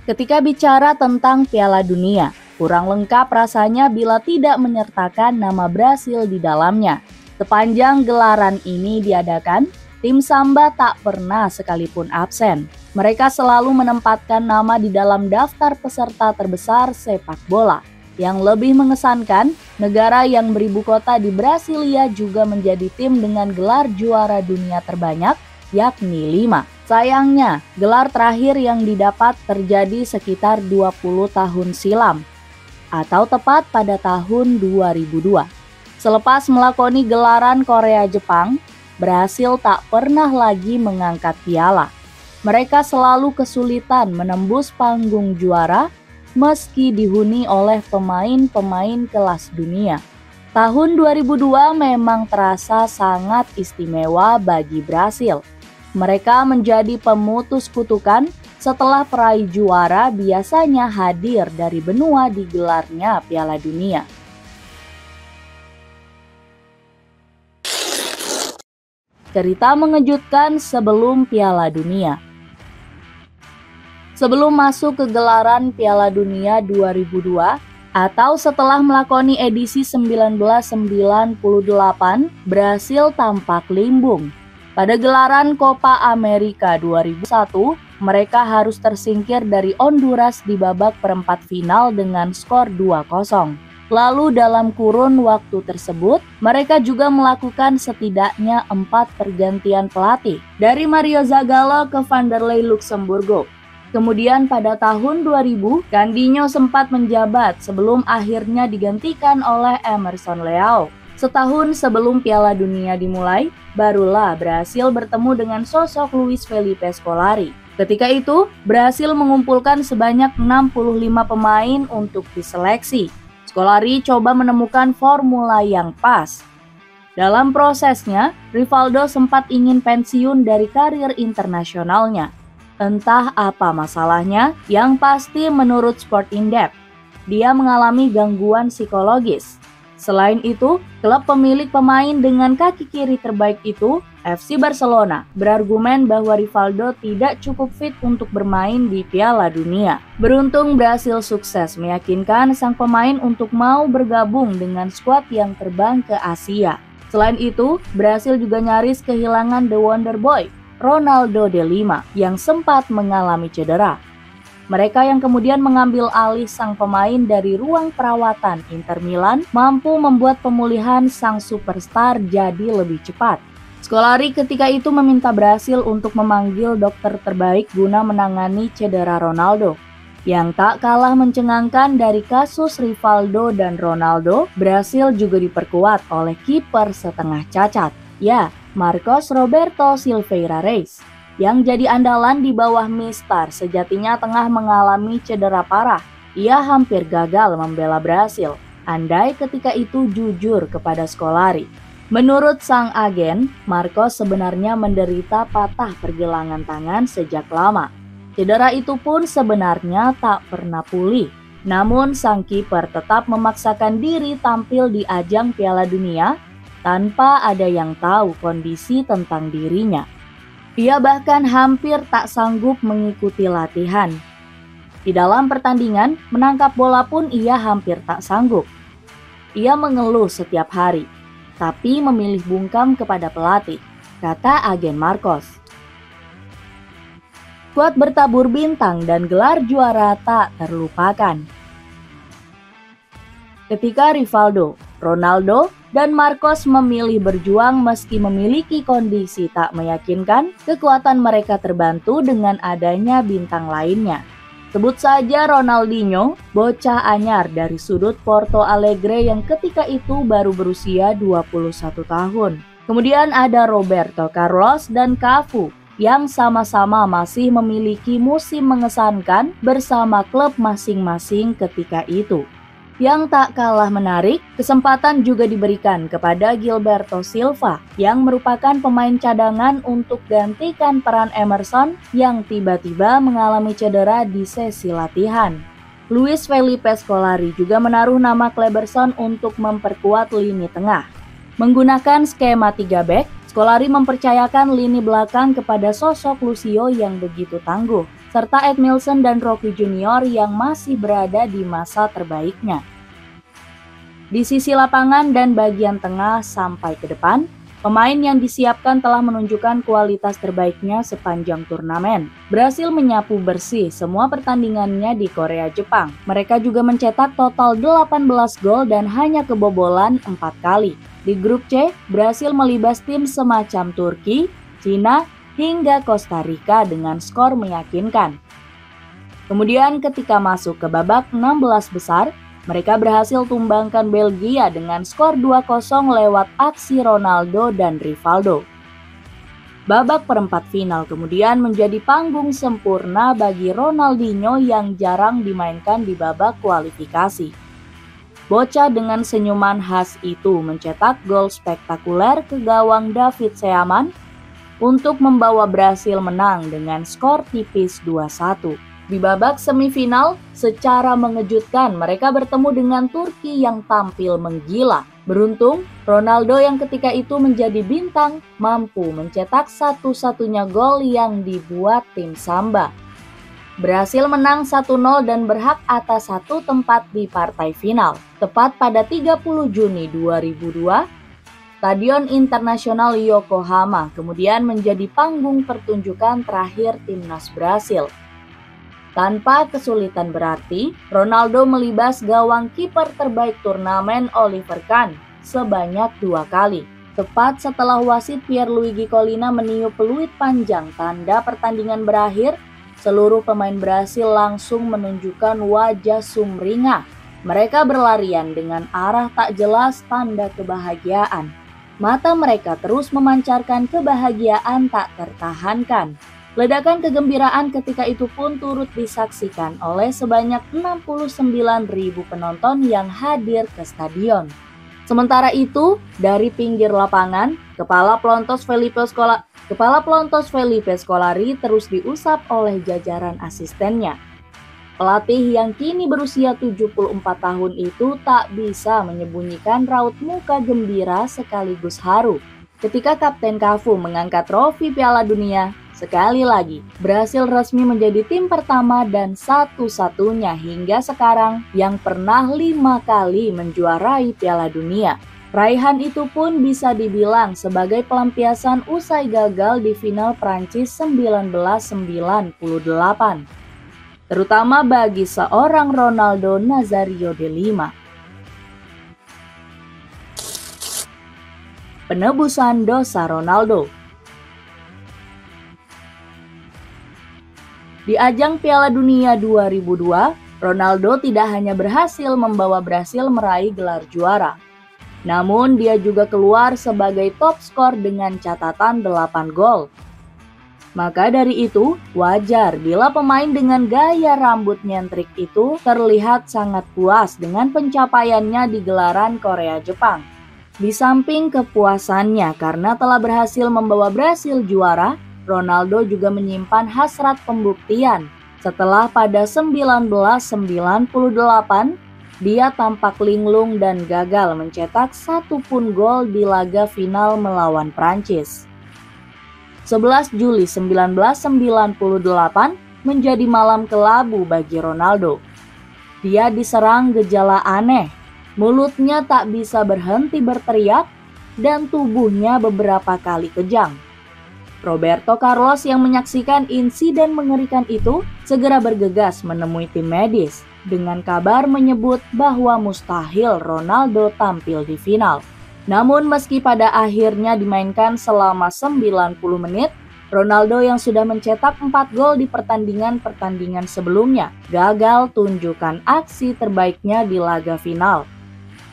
Ketika bicara tentang Piala Dunia, kurang lengkap rasanya bila tidak menyertakan nama Brasil di dalamnya. Sepanjang gelaran ini diadakan, tim Samba tak pernah sekalipun absen. Mereka selalu menempatkan nama di dalam daftar peserta terbesar sepak bola. Yang lebih mengesankan, negara yang beribu kota di Brasilia juga menjadi tim dengan gelar juara dunia terbanyak, yakni 5. Sayangnya, gelar terakhir yang didapat terjadi sekitar 20 tahun silam, atau tepat pada tahun 2002. Selepas melakoni gelaran Korea-Jepang, Brasil tak pernah lagi mengangkat piala. Mereka selalu kesulitan menembus panggung juara meski dihuni oleh pemain-pemain kelas dunia. Tahun 2002 memang terasa sangat istimewa bagi Brasil. Mereka menjadi pemutus kutukan setelah peraih juara biasanya hadir dari benua digelarnya Piala Dunia. Cerita mengejutkan sebelum Piala Dunia. Sebelum masuk ke gelaran Piala Dunia 2002 atau setelah melakoni edisi 1998, Brasil tampak limbung. Pada gelaran Copa America 2001, mereka harus tersingkir dari Honduras di babak perempat final dengan skor 2-0. Lalu dalam kurun waktu tersebut, mereka juga melakukan setidaknya 4 pergantian pelatih, dari Mario Zagallo ke Vanderlei Luxemburgo. Kemudian pada tahun 2000, Candinho sempat menjabat sebelum akhirnya digantikan oleh Emerson Leão. Setahun sebelum Piala Dunia dimulai, barulah Brasil bertemu dengan sosok Luis Felipe Scolari. Ketika itu, Brasil mengumpulkan sebanyak 65 pemain untuk diseleksi. Scolari coba menemukan formula yang pas. Dalam prosesnya, Rivaldo sempat ingin pensiun dari karir internasionalnya. Entah apa masalahnya, yang pasti menurut Sport In-Depth, dia mengalami gangguan psikologis. Selain itu, klub pemilik pemain dengan kaki kiri terbaik itu, FC Barcelona, berargumen bahwa Rivaldo tidak cukup fit untuk bermain di Piala Dunia. Beruntung Brasil sukses meyakinkan sang pemain untuk mau bergabung dengan skuad yang terbang ke Asia. Selain itu, Brasil juga nyaris kehilangan The Wonder Boy, Ronaldo de Lima, yang sempat mengalami cedera. Mereka yang kemudian mengambil alih sang pemain dari ruang perawatan Inter Milan mampu membuat pemulihan sang superstar jadi lebih cepat. Scolari ketika itu meminta Brasil untuk memanggil dokter terbaik guna menangani cedera Ronaldo. Yang tak kalah mencengangkan dari kasus Rivaldo dan Ronaldo, Brasil juga diperkuat oleh kiper setengah cacat, Marcos Roberto Silveira Reis, yang jadi andalan di bawah Mistar sejatinya tengah mengalami cedera parah. Ia hampir gagal membela Brasil, andai ketika itu jujur kepada Scolari. Menurut sang agen, Marcos sebenarnya menderita patah pergelangan tangan sejak lama. Cedera itu pun sebenarnya tak pernah pulih. Namun sang kiper tetap memaksakan diri tampil di ajang Piala Dunia tanpa ada yang tahu kondisi tentang dirinya. Ia bahkan hampir tak sanggup mengikuti latihan. Di dalam pertandingan, menangkap bola pun ia hampir tak sanggup. Ia mengeluh setiap hari, tapi memilih bungkam kepada pelatih, kata agen Marcos. Skuad bertabur bintang dan gelar juara tak terlupakan. Ketika Rivaldo, Ronaldo, dan Marcos memilih berjuang meski memiliki kondisi tak meyakinkan, kekuatan mereka terbantu dengan adanya bintang lainnya. Sebut saja Ronaldinho, bocah anyar dari sudut Porto Alegre yang ketika itu baru berusia 21 tahun. Kemudian ada Roberto Carlos dan Cafu, yang sama-sama masih memiliki musim mengesankan bersama klub masing-masing ketika itu. Yang tak kalah menarik, kesempatan juga diberikan kepada Gilberto Silva yang merupakan pemain cadangan untuk gantikan peran Emerson yang tiba-tiba mengalami cedera di sesi latihan. Luis Felipe Scolari juga menaruh nama Kleberson untuk memperkuat lini tengah. Menggunakan skema 3 back, Scolari mempercayakan lini belakang kepada sosok Lucio yang begitu tangguh. serta Edmilson dan Rocky Junior yang masih berada di masa terbaiknya. Di sisi lapangan dan bagian tengah sampai ke depan, pemain yang disiapkan telah menunjukkan kualitas terbaiknya sepanjang turnamen. Berhasil menyapu bersih semua pertandingannya di Korea Jepang. Mereka juga mencetak total 18 gol dan hanya kebobolan 4 kali. Di grup C, berhasil melibas tim semacam Turki, Cina, hingga Costa Rica dengan skor meyakinkan. Kemudian ketika masuk ke babak 16 besar, mereka berhasil tumbangkan Belgia dengan skor 2-0 lewat aksi Ronaldo dan Rivaldo. Babak perempat final kemudian menjadi panggung sempurna bagi Ronaldinho yang jarang dimainkan di babak kualifikasi. Bocah dengan senyuman khas itu mencetak gol spektakuler ke gawang David Seaman untuk membawa Brasil menang dengan skor tipis 2-1. Di babak semifinal, secara mengejutkan mereka bertemu dengan Turki yang tampil menggila. Beruntung, Ronaldo yang ketika itu menjadi bintang mampu mencetak satu-satunya gol yang dibuat tim Samba. Brasil menang 1-0 dan berhak atas satu tempat di partai final. Tepat pada 30 Juni 2002, Stadion Internasional Yokohama kemudian menjadi panggung pertunjukan terakhir timnas Brasil. Tanpa kesulitan berarti, Ronaldo melibas gawang kiper terbaik turnamen Oliver Kahn sebanyak 2 kali. Tepat setelah wasit Pierluigi Collina meniup peluit panjang tanda pertandingan berakhir, seluruh pemain Brasil langsung menunjukkan wajah sumringah. Mereka berlarian dengan arah tak jelas tanda kebahagiaan. Mata mereka terus memancarkan kebahagiaan tak tertahankan. Ledakan kegembiraan ketika itu pun turut disaksikan oleh sebanyak 69.000 penonton yang hadir ke stadion. Sementara itu, dari pinggir lapangan, Kepala Pelontos Felipe Scolari terus diusap oleh jajaran asistennya. Pelatih yang kini berusia 74 tahun itu tak bisa menyembunyikan raut muka gembira sekaligus haru ketika Kapten Cafu mengangkat trofi Piala Dunia. Sekali lagi, Brasil resmi menjadi tim pertama dan satu-satunya hingga sekarang yang pernah 5 kali menjuarai Piala Dunia. Raihan itu pun bisa dibilang sebagai pelampiasan usai gagal di final Prancis 1998. Terutama bagi seorang Ronaldo Nazario de Lima. Penebusan dosa Ronaldo. Di ajang Piala Dunia 2002, Ronaldo tidak hanya berhasil membawa Brasil meraih gelar juara, namun dia juga keluar sebagai top skor dengan catatan 8 gol. Maka dari itu, wajar bila pemain dengan gaya rambut nyentrik itu terlihat sangat puas dengan pencapaiannya di gelaran Korea-Jepang. Di samping kepuasannya karena telah berhasil membawa Brasil juara, Ronaldo juga menyimpan hasrat pembuktian. Setelah pada 1998, dia tampak linglung dan gagal mencetak satu pun gol di laga final melawan Prancis. 11 Juli 1998 menjadi malam kelabu bagi Ronaldo. Dia diserang gejala aneh, mulutnya tak bisa berhenti berteriak, dan tubuhnya beberapa kali kejang. Roberto Carlos yang menyaksikan insiden mengerikan itu segera bergegas menemui tim medis dengan kabar menyebut bahwa mustahil Ronaldo tampil di final. Namun meski pada akhirnya dimainkan selama 90 menit, Ronaldo yang sudah mencetak 4 gol di pertandingan-pertandingan sebelumnya gagal tunjukkan aksi terbaiknya di laga final.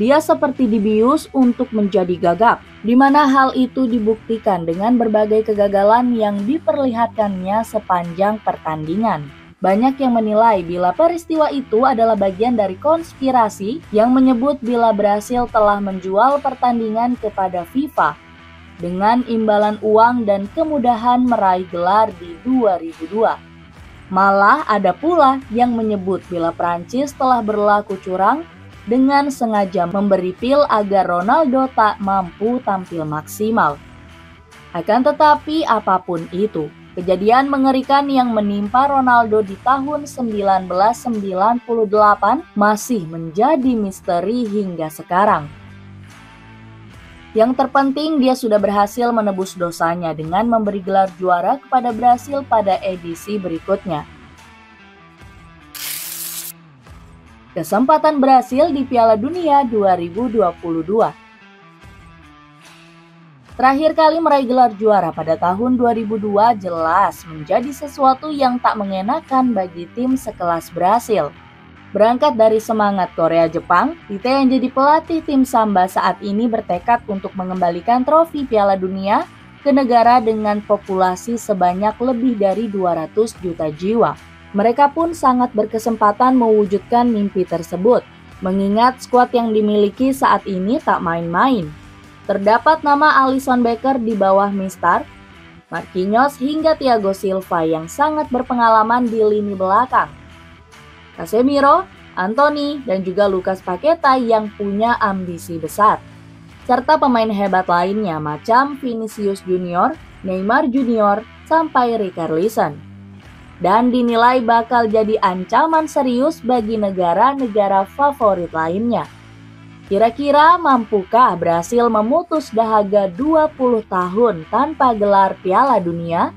Dia seperti dibius untuk menjadi gagap, di mana hal itu dibuktikan dengan berbagai kegagalan yang diperlihatkannya sepanjang pertandingan. Banyak yang menilai bila peristiwa itu adalah bagian dari konspirasi yang menyebut bila Brasil telah menjual pertandingan kepada FIFA dengan imbalan uang dan kemudahan meraih gelar di 2002. Malah ada pula yang menyebut bila Prancis telah berlaku curang dengan sengaja memberi pil agar Ronaldo tak mampu tampil maksimal. Akan tetapi apapun itu, Kejadian mengerikan yang menimpa Ronaldo di tahun 1998 masih menjadi misteri hingga sekarang. Yang terpenting, dia sudah berhasil menebus dosanya dengan memberi gelar juara kepada Brasil pada edisi berikutnya. Kesempatan Brasil di Piala Dunia 2022. Terakhir kali meraih gelar juara pada tahun 2002 jelas menjadi sesuatu yang tak mengenakan bagi tim sekelas Brasil. Berangkat dari semangat Korea-Jepang, Tite yang jadi pelatih tim Samba saat ini bertekad untuk mengembalikan trofi Piala Dunia ke negara dengan populasi sebanyak lebih dari 200 juta jiwa. Mereka pun sangat berkesempatan mewujudkan mimpi tersebut, mengingat skuad yang dimiliki saat ini tak main-main. Terdapat nama Alisson Becker di bawah Mistar, Marquinhos hingga Thiago Silva yang sangat berpengalaman di lini belakang. Casemiro, Antony, dan juga Lucas Paqueta yang punya ambisi besar. Serta pemain hebat lainnya macam Vinicius Junior, Neymar Junior, sampai Richarlison. Dan dinilai bakal jadi ancaman serius bagi negara-negara favorit lainnya. Kira-kira mampukah Brasil memutus dahaga 20 tahun tanpa gelar Piala Dunia?